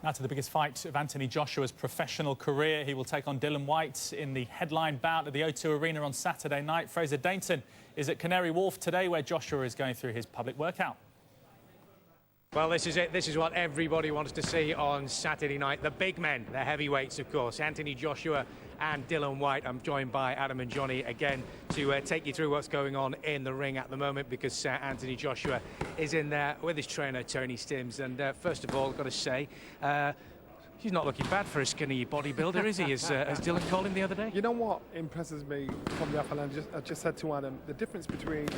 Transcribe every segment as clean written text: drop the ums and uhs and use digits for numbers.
Now to the biggest fight of Anthony Joshua's professional career. He will take on Dillian Whyte in the headline bout at the O2 Arena on Saturday night. Fraser Dainton is at Canary Wharf today, where Joshua is going through his public workout. Well, this is it. This is what everybody wants to see on Saturday night. The big men, the heavyweights, of course, Anthony Joshua and Dillian Whyte. I'm joined by Adam and Johnny again to take you through what's going on in the ring at the moment, because Anthony Joshua is in there with his trainer, Tony Stims. And first of all, I've got to say, he's not looking bad for a skinny bodybuilder, is he, as Dillian called him the other day? You know what impresses me from the upper land? I just said to Adam, the difference between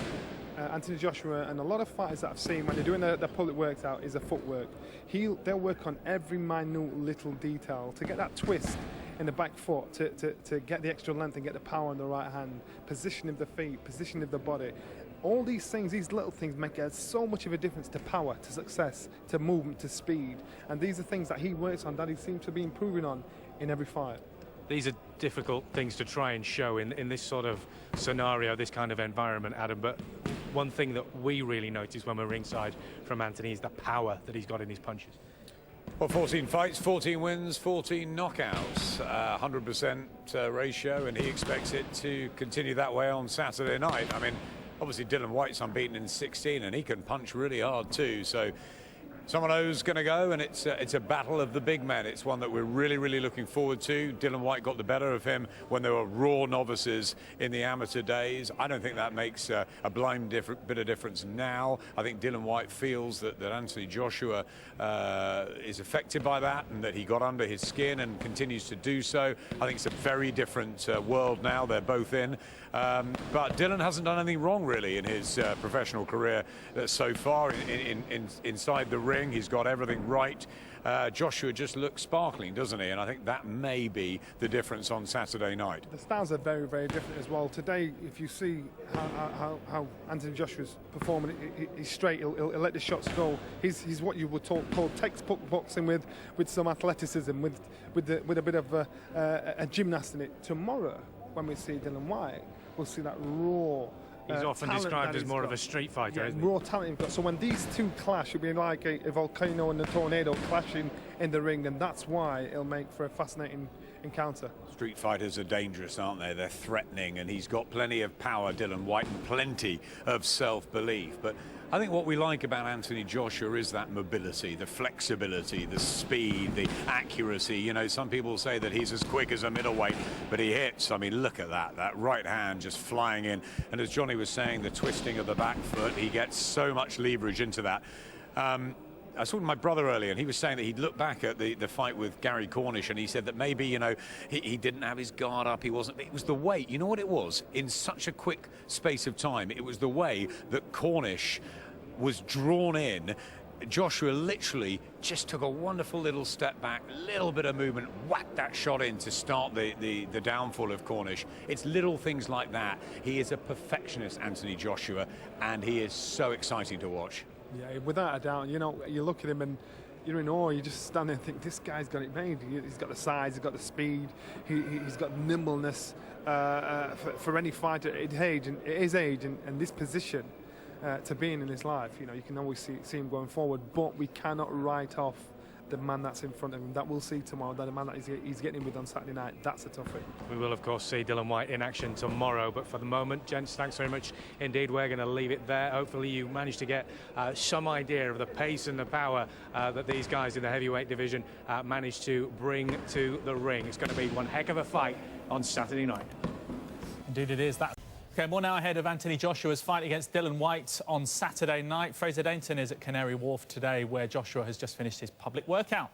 Anthony Joshua and a lot of fighters that I've seen when they're doing their public works out is the footwork. They'll work on every minute little detail to get that twist in the back foot, to get the extra length and get the power in the right hand, position of the feet, position of the body. All these things, these little things, make so much of a difference to power, to success, to movement, to speed. And these are things that he works on, that he seems to be improving on in every fight. These are difficult things to try and show in this sort of scenario, this kind of environment, Adam. But one thing that we really notice when we're ringside from Anthony is the power that he's got in his punches. Well, 14 fights, 14 wins, 14 knockouts, 100% ratio, and he expects it to continue that way on Saturday night. I mean, obviously Dillian Whyte's unbeaten in 16, and he can punch really hard too. So someone who's going to go, and it's a battle of the big men. It's one that we're really looking forward to. Dillian Whyte got the better of him when they were raw novices in the amateur days. I don't think that makes a blind bit of difference now. I think Dillian Whyte feels that Anthony Joshua is affected by that, and that he got under his skin and continues to do so. I think it's a very different world now they're both in. But Dillian hasn't done anything wrong really in his professional career so far inside the ring. He's got everything right. Joshua just looks sparkling, doesn't he? And I think that may be the difference on Saturday night. The styles are very different as well. Today, if you see how Anthony Joshua's performing, he's straight. He'll let the shots go. He's what you would call textbook boxing with some athleticism, with a bit of a gymnast in it. Tomorrow, when we see Dillian Whyte, we'll see that raw. He's often described as more of a street fighter, isn't he? Raw talent he's got. So when these two clash, it'll be like a volcano and a tornado clashing in the ring, and that's why it'll make for a fascinating encounter. Street fighters are dangerous, aren't they? They're threatening, and he's got plenty of power, Dillian Whyte, and plenty of self-belief. But I think what we like about Anthony Joshua is that mobility, the flexibility, the speed, the accuracy. You know, some people say that he's as quick as a middleweight, but he hits. I mean, look at that right hand just flying in. And as Johnny was saying, the twisting of the back foot, he gets so much leverage into that. I was talking to my brother earlier, and he was saying that he'd look back at the fight with Gary Cornish, and he said that maybe, you know, he didn't have his guard up, he wasn't. It was the weight. You know what it was? In such a quick space of time, it was the way that Cornish was drawn in. Joshua literally just took a wonderful little step back, little bit of movement, whacked that shot in to start the downfall of Cornish. It's little things like that. He is a perfectionist, Anthony Joshua, and he is so exciting to watch. Yeah, without a doubt. You know, you look at him and you're in awe. You just stand there and think, this guy's got it made. He's got the size, he's got the speed, he's got nimbleness for any fighter at his age and this position to be in his life. You know, you can always see him going forward, but we cannot write off the man that's in front of him. That we'll see tomorrow, that the man that he's getting with on Saturday night, that's a toughie. We will, of course, see Dillian Whyte in action tomorrow, but for the moment, gents, thanks very much indeed. We're going to leave it there. Hopefully you managed to get some idea of the pace and the power that these guys in the heavyweight division managed to bring to the ring. It's going to be one heck of a fight on Saturday night. Indeed it is. Okay, more now ahead of Anthony Joshua's fight against Dillian Whyte on Saturday night. Fraser Dainton is at Canary Wharf today, where Joshua has just finished his public workout.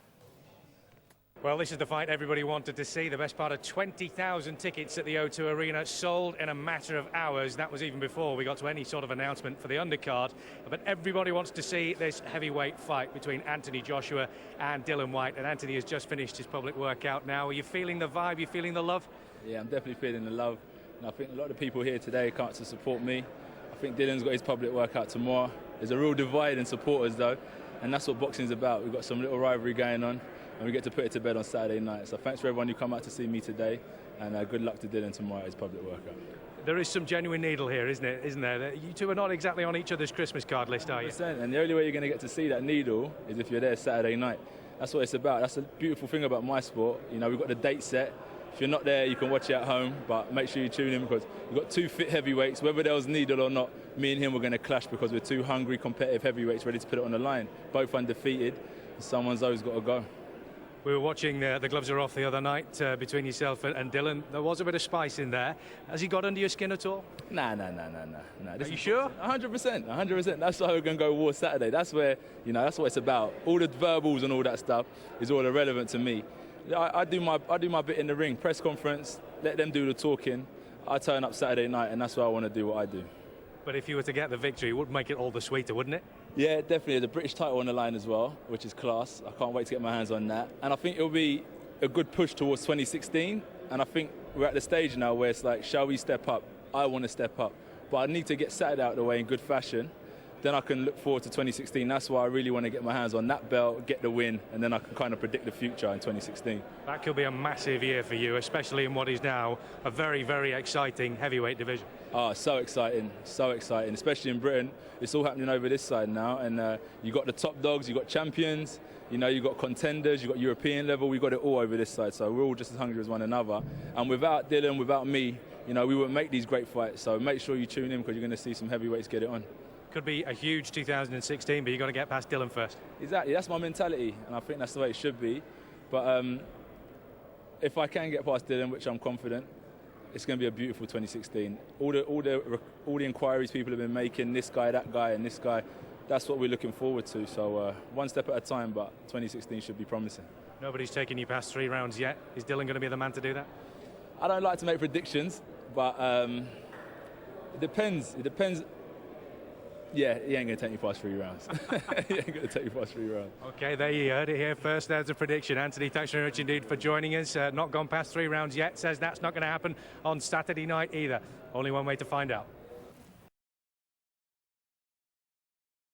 Well, this is the fight everybody wanted to see. The best part of 20,000 tickets at the O2 Arena sold in a matter of hours. That was even before we got to any sort of announcement for the undercard. But everybody wants to see this heavyweight fight between Anthony Joshua and Dillian Whyte. And Anthony has just finished his public workout now. Are you feeling the vibe? Are you feeling the love? Yeah, I'm definitely feeling the love. And I think a lot of the people here today come to support me. I think Dillian's got his public workout tomorrow. There's a real divide in supporters though, and that's what boxing's about. We've got some little rivalry going on, and we get to put it to bed on Saturday night. So thanks for everyone who come out to see me today, and good luck to Dillian tomorrow at his public workout. There is some genuine needle here, isn't there? You two are not exactly on each other's Christmas card list, are you? 100%. And the only way you're going to get to see that needle is if you're there Saturday night. That's what it's about. That's the beautiful thing about my sport. You know, we've got the date set. If you're not there, you can watch it at home, but make sure you tune in because we've got two fit heavyweights. Whether there was needle or not, me and him were going to clash because we're two hungry, competitive heavyweights ready to put it on the line. Both undefeated, and someone's always got to go. We were watching the gloves are off the other night between yourself and Dylan. There was a bit of spice in there. Has he got under your skin at all? Nah. Are you sure? 100%. That's why we're going to go war Saturday. That's where, you know, that's what it's about. All the verbals and all that stuff is all irrelevant to me. I do my bit in the ring, press conference, let them do the talking. I turn up Saturday night, and that's why I want to do what I do. But if you were to get the victory, it would make it all the sweeter, wouldn't it? Yeah, definitely. The British title on the line as well, which is class. I can't wait to get my hands on that. And I think it'll be a good push towards 2016. And I think we're at the stage now where it's like, shall we step up? I want to step up. But I need to get Saturday out of the way in good fashion. Then I can look forward to 2016. That's why I really want to get my hands on that belt, get the win, and then I can kind of predict the future in 2016. That could be a massive year for you, especially in what is now a very, very exciting heavyweight division. Oh, so exciting, especially in Britain. It's all happening over this side now, and you got the top dogs, you got champions, you know, you got contenders, you got European level, we got it all over this side, so we're all just as hungry as one another. And without Dylan, without me, you know, we wouldn't make these great fights, so make sure you tune in because you're going to see some heavyweights get it on. Could be a huge 2016, but you've got to get past Dylan first. Exactly, that's my mentality, and I think that's the way it should be. But if I can get past Dylan, which I'm confident, it's going to be a beautiful 2016. All the inquiries people have been making, this guy, that guy, and this guy, that's what we're looking forward to. So one step at a time, but 2016 should be promising. Nobody's taken you past 3 rounds yet. Is Dylan going to be the man to do that? I don't like to make predictions, but it depends. It depends. Yeah, he ain't going to take me past 3 rounds. He ain't going to take me past 3 rounds. OK, there you heard it here first. There's a prediction. Anthony, thanks very much indeed for joining us. Not gone past 3 rounds yet. Says that's not going to happen on Saturday night either. Only one way to find out.